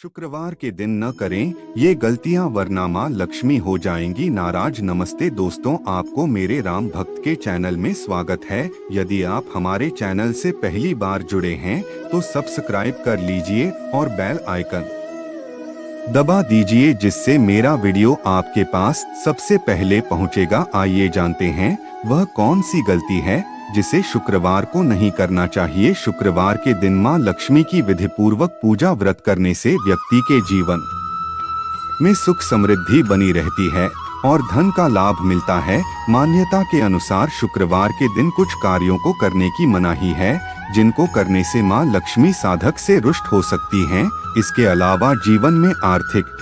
शुक्रवार के दिन न करें ये गलतियां वरना मां लक्ष्मी हो जाएंगी नाराज। नमस्ते दोस्तों, आपको मेरे राम भक्त के चैनल में स्वागत है। यदि आप हमारे चैनल से पहली बार जुड़े हैं तो सब्सक्राइब कर लीजिए और बेल आइकन दबा दीजिए जिससे मेरा वीडियो आपके पास सबसे पहले पहुंचेगा। आइए जानते हैं वह कौन सी गलती है जिसे शुक्रवार को नहीं करना चाहिए। शुक्रवार के दिन मां लक्ष्मी की विधि पूर्वक पूजा व्रत करने से व्यक्ति के जीवन में सुख समृद्धि बनी रहती है और धन का लाभ मिलता है। मान्यता के अनुसार शुक्रवार के दिन कुछ कार्यों को करने की मनाही है जिनको करने से मां लक्ष्मी साधक से रुष्ट हो सकती हैं। इसके अलावा जीवन में आर्थिक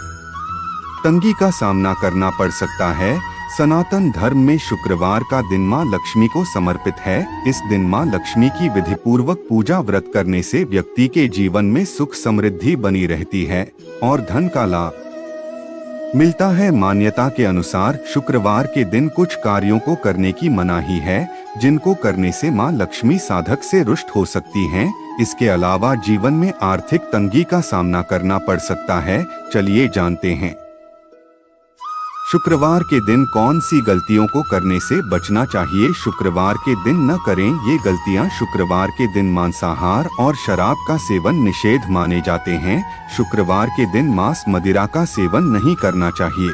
तंगी का सामना करना पड़ सकता है। सनातन धर्म में शुक्रवार का दिन मां लक्ष्मी को समर्पित है। इस दिन मां लक्ष्मी की विधि पूर्वक पूजा व्रत करने से व्यक्ति के जीवन में सुख समृद्धि बनी रहती है और धन का लाभ मिलता है। मान्यता के अनुसार शुक्रवार के दिन कुछ कार्यों को करने की मनाही है जिनको करने से मां लक्ष्मी साधक से रुष्ट हो सकती हैं। इसके अलावा जीवन में आर्थिक तंगी का सामना करना पड़ सकता है। चलिए जानते हैं शुक्रवार के दिन कौन सी गलतियों को करने से बचना चाहिए। शुक्रवार के दिन न करें ये गलतियां। शुक्रवार के दिन मांसाहार और शराब का सेवन निषेध माने जाते हैं। शुक्रवार के दिन मांस मदिरा का सेवन नहीं करना चाहिए।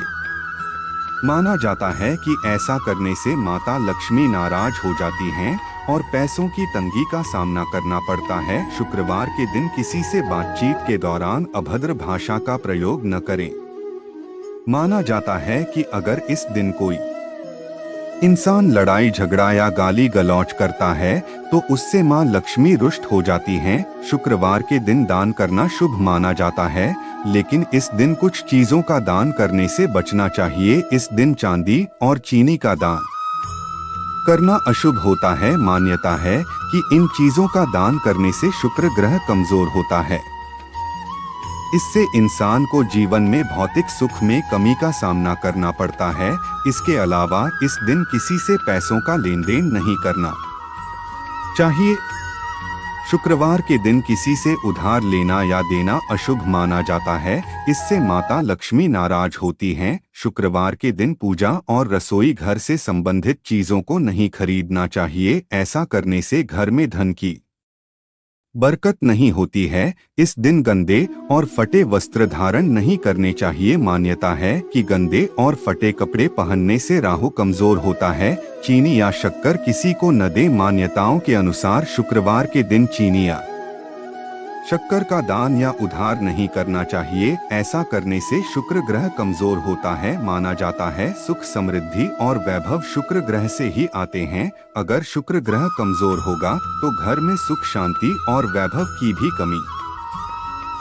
माना जाता है कि ऐसा करने से माता लक्ष्मी नाराज हो जाती हैं और पैसों की तंगी का सामना करना पड़ता है। शुक्रवार के दिन किसी से बातचीत के दौरान अभद्र भाषा का प्रयोग न करें। माना जाता है कि अगर इस दिन कोई इंसान लड़ाई झगड़ा या गाली गलौच करता है तो उससे मां लक्ष्मी रुष्ट हो जाती हैं। शुक्रवार के दिन दान करना शुभ माना जाता है, लेकिन इस दिन कुछ चीजों का दान करने से बचना चाहिए। इस दिन चांदी और चीनी का दान करना अशुभ होता है। मान्यता है कि इन चीजों का दान करने से शुक्र ग्रह कमजोर होता है। इससे इंसान को जीवन में भौतिक सुख में कमी का सामना करना पड़ता है। इसके अलावा इस दिन किसी से पैसों का लेन देन नहीं करना चाहिए। शुक्रवार के दिन किसी से उधार लेना या देना अशुभ माना जाता है। इससे माता लक्ष्मी नाराज होती हैं। शुक्रवार के दिन पूजा और रसोई घर से संबंधित चीजों को नहीं खरीदना चाहिए। ऐसा करने से घर में धन की बरकत नहीं होती है। इस दिन गंदे और फटे वस्त्र धारण नहीं करने चाहिए। मान्यता है कि गंदे और फटे कपड़े पहनने से राहु कमजोर होता है। चीनी या शक्कर किसी को न दे। मान्यताओं के अनुसार शुक्रवार के दिन चीनी या शक्कर का दान या उधार नहीं करना चाहिए। ऐसा करने से शुक्र ग्रह कमजोर होता है। माना जाता है सुख समृद्धि और वैभव शुक्र ग्रह से ही आते हैं। अगर शुक्र ग्रह कमजोर होगा तो घर में सुख शांति और वैभव की भी कमी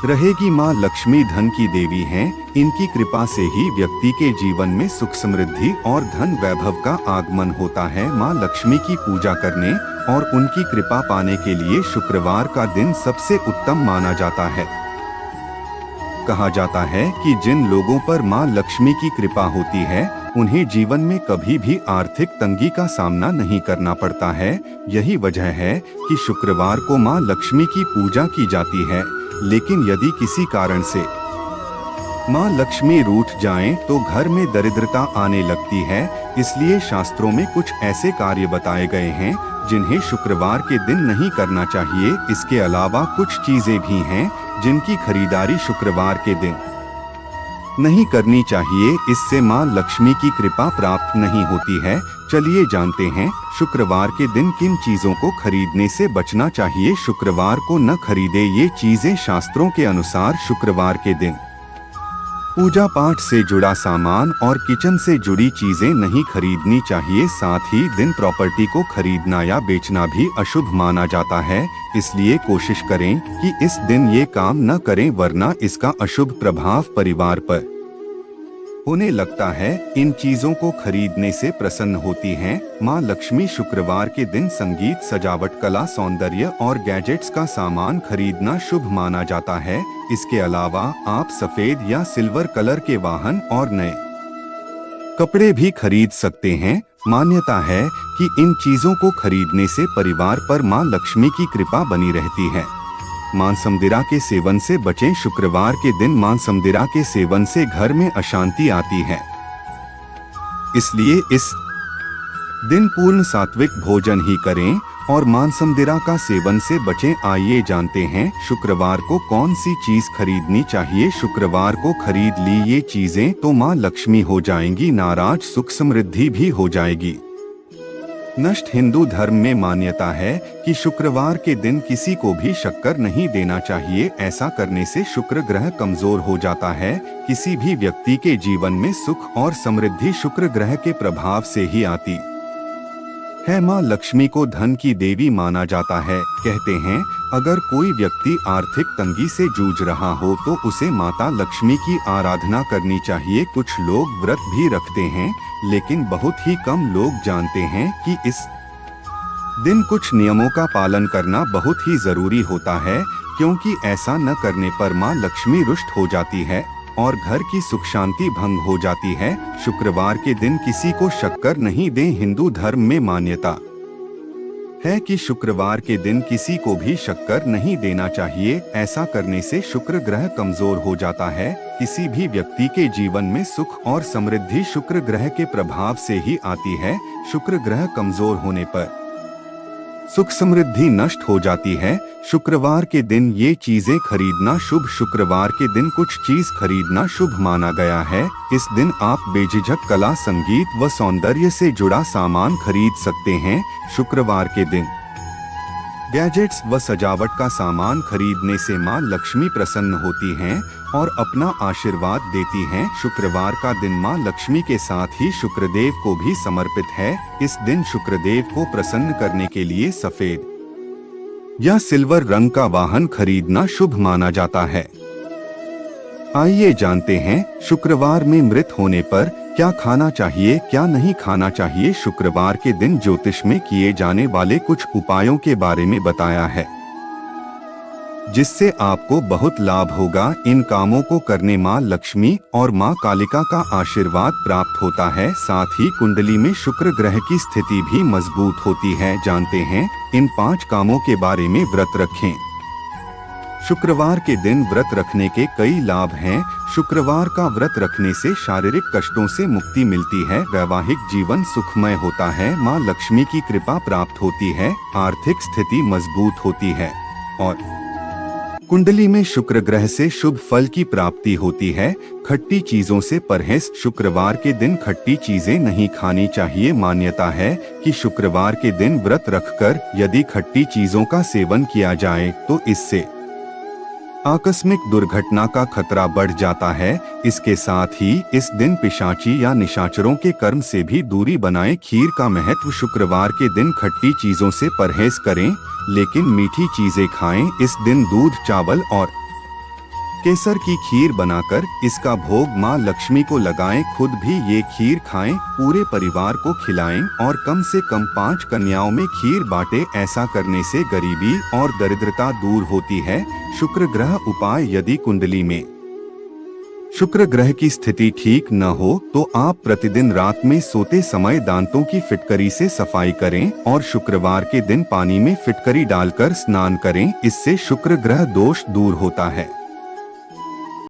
रहेगी। मां लक्ष्मी धन की देवी हैं। इनकी कृपा से ही व्यक्ति के जीवन में सुख समृद्धि और धन वैभव का आगमन होता है। मां लक्ष्मी की पूजा करने और उनकी कृपा पाने के लिए शुक्रवार का दिन सबसे उत्तम माना जाता है। कहा जाता है कि जिन लोगों पर मां लक्ष्मी की कृपा होती है उन्हें जीवन में कभी भी आर्थिक तंगी का सामना नहीं करना पड़ता है। यही वजह है कि शुक्रवार को मां लक्ष्मी की पूजा की जाती है। लेकिन यदि किसी कारण से मां लक्ष्मी रूठ जाएं तो घर में दरिद्रता आने लगती है। इसलिए शास्त्रों में कुछ ऐसे कार्य बताए गए हैं जिन्हें शुक्रवार के दिन नहीं करना चाहिए। इसके अलावा कुछ चीजें भी हैं जिनकी खरीदारी शुक्रवार के दिन नहीं करनी चाहिए। इससे मां लक्ष्मी की कृपा प्राप्त नहीं होती है। चलिए जानते हैं शुक्रवार के दिन किन चीजों को खरीदने से बचना चाहिए। शुक्रवार को न खरीदे ये चीजें। शास्त्रों के अनुसार शुक्रवार के दिन पूजा पाठ से जुड़ा सामान और किचन से जुड़ी चीजें नहीं खरीदनी चाहिए। साथ ही दिन प्रॉपर्टी को खरीदना या बेचना भी अशुभ माना जाता है। इसलिए कोशिश करें कि इस दिन ये काम न करें वरना इसका अशुभ प्रभाव परिवार पर होने लगता है। इन चीजों को खरीदने से प्रसन्न होती हैं। मां लक्ष्मी शुक्रवार के दिन संगीत, सजावट, कला, सौंदर्य और गैजेट्स का सामान खरीदना शुभ माना जाता है। इसके अलावा आप सफेद या सिल्वर कलर के वाहन और नए कपड़े भी खरीद सकते हैं। मान्यता है कि इन चीजों को खरीदने से परिवार पर मां लक्ष्मी की कृपा बनी रहती है। मांसमदिरा के सेवन से बचें। शुक्रवार के दिन मांसमदिरा के सेवन से घर में अशांति आती है, इसलिए इस दिन पूर्ण सात्विक भोजन ही करें और मांसमदिरा का सेवन से बचें। आइए जानते हैं शुक्रवार को कौन सी चीज खरीदनी चाहिए। शुक्रवार को खरीद ली ये चीजें तो मां लक्ष्मी हो जाएंगी नाराज, सुख समृद्धि भी हो जाएगी नष्ट। हिंदू धर्म में मान्यता है कि शुक्रवार के दिन किसी को भी शक्कर नहीं देना चाहिए। ऐसा करने से शुक्र ग्रह कमजोर हो जाता है। किसी भी व्यक्ति के जीवन में सुख और समृद्धि शुक्र ग्रह के प्रभाव से ही आती है। माँ लक्ष्मी को धन की देवी माना जाता है। कहते हैं अगर कोई व्यक्ति आर्थिक तंगी से जूझ रहा हो तो उसे माता लक्ष्मी की आराधना करनी चाहिए। कुछ लोग व्रत भी रखते हैं, लेकिन बहुत ही कम लोग जानते हैं कि इस दिन कुछ नियमों का पालन करना बहुत ही जरूरी होता है, क्योंकि ऐसा न करने पर माँ लक्ष्मी रुष्ट हो जाती है और घर की सुख शांति भंग हो जाती है। शुक्रवार के दिन किसी को शक्कर नहीं दें। हिंदू धर्म में मान्यता है कि शुक्रवार के दिन किसी को भी शक्कर नहीं देना चाहिए। ऐसा करने से शुक्र ग्रह कमजोर हो जाता है। किसी भी व्यक्ति के जीवन में सुख और समृद्धि शुक्र ग्रह के प्रभाव से ही आती है। शुक्र ग्रह कमजोर होने पर सुख समृद्धि नष्ट हो जाती है। शुक्रवार के दिन ये चीजें खरीदना शुभ। शुक्रवार के दिन कुछ चीज खरीदना शुभ माना गया है। इस दिन आप बेझिझक कला, संगीत व सौंदर्य से जुड़ा सामान खरीद सकते हैं। शुक्रवार के दिन गैजेट्स व सजावट का सामान खरीदने से मां लक्ष्मी प्रसन्न होती हैं और अपना आशीर्वाद देती हैं। शुक्रवार का दिन मां लक्ष्मी के साथ ही शुक्रदेव को भी समर्पित है। इस दिन शुक्रदेव को प्रसन्न करने के लिए सफेद या सिल्वर रंग का वाहन खरीदना शुभ माना जाता है। आइए जानते हैं शुक्रवार में मृत होने पर क्या खाना चाहिए, क्या नहीं खाना चाहिए। शुक्रवार के दिन ज्योतिष में किए जाने वाले कुछ उपायों के बारे में बताया है, जिससे आपको बहुत लाभ होगा। इन कामों को करने मां लक्ष्मी और मां कालिका का आशीर्वाद प्राप्त होता है। साथ ही कुंडली में शुक्र ग्रह की स्थिति भी मजबूत होती है। जानते हैं इन 5 कामों के बारे में। व्रत रखें। शुक्रवार के दिन व्रत रखने के कई लाभ हैं। शुक्रवार का व्रत रखने से शारीरिक कष्टों से मुक्ति मिलती है। वैवाहिक जीवन सुखमय होता है। मां लक्ष्मी की कृपा प्राप्त होती है। आर्थिक स्थिति मजबूत होती है और कुंडली में शुक्र ग्रह से शुभ फल की प्राप्ति होती है। खट्टी चीजों से परहेज। शुक्रवार के दिन खट्टी चीजें नहीं खानी चाहिए। मान्यता है कि शुक्रवार के दिन व्रत रखकर यदि खट्टी चीजों का सेवन किया जाए तो इससे आकस्मिक दुर्घटना का खतरा बढ़ जाता है। इसके साथ ही इस दिन पिशाची या निशाचरों के कर्म से भी दूरी बनाएं। खीर का महत्व। शुक्रवार के दिन खट्टी चीजों से परहेज करें, लेकिन मीठी चीजें खाएं। इस दिन दूध, चावल और केसर की खीर बनाकर इसका भोग मां लक्ष्मी को लगाएं। खुद भी ये खीर खाएं, पूरे परिवार को खिलाएं और कम से कम 5 कन्याओं में खीर बांटें। ऐसा करने से गरीबी और दरिद्रता दूर होती है। शुक्र ग्रह उपाय। यदि कुंडली में शुक्र ग्रह की स्थिति ठीक न हो तो आप प्रतिदिन रात में सोते समय दांतों की फिटकरी से सफाई करें और शुक्रवार के दिन पानी में फिटकरी डालकर स्नान करें। इससे शुक्र ग्रह दोष दूर होता है।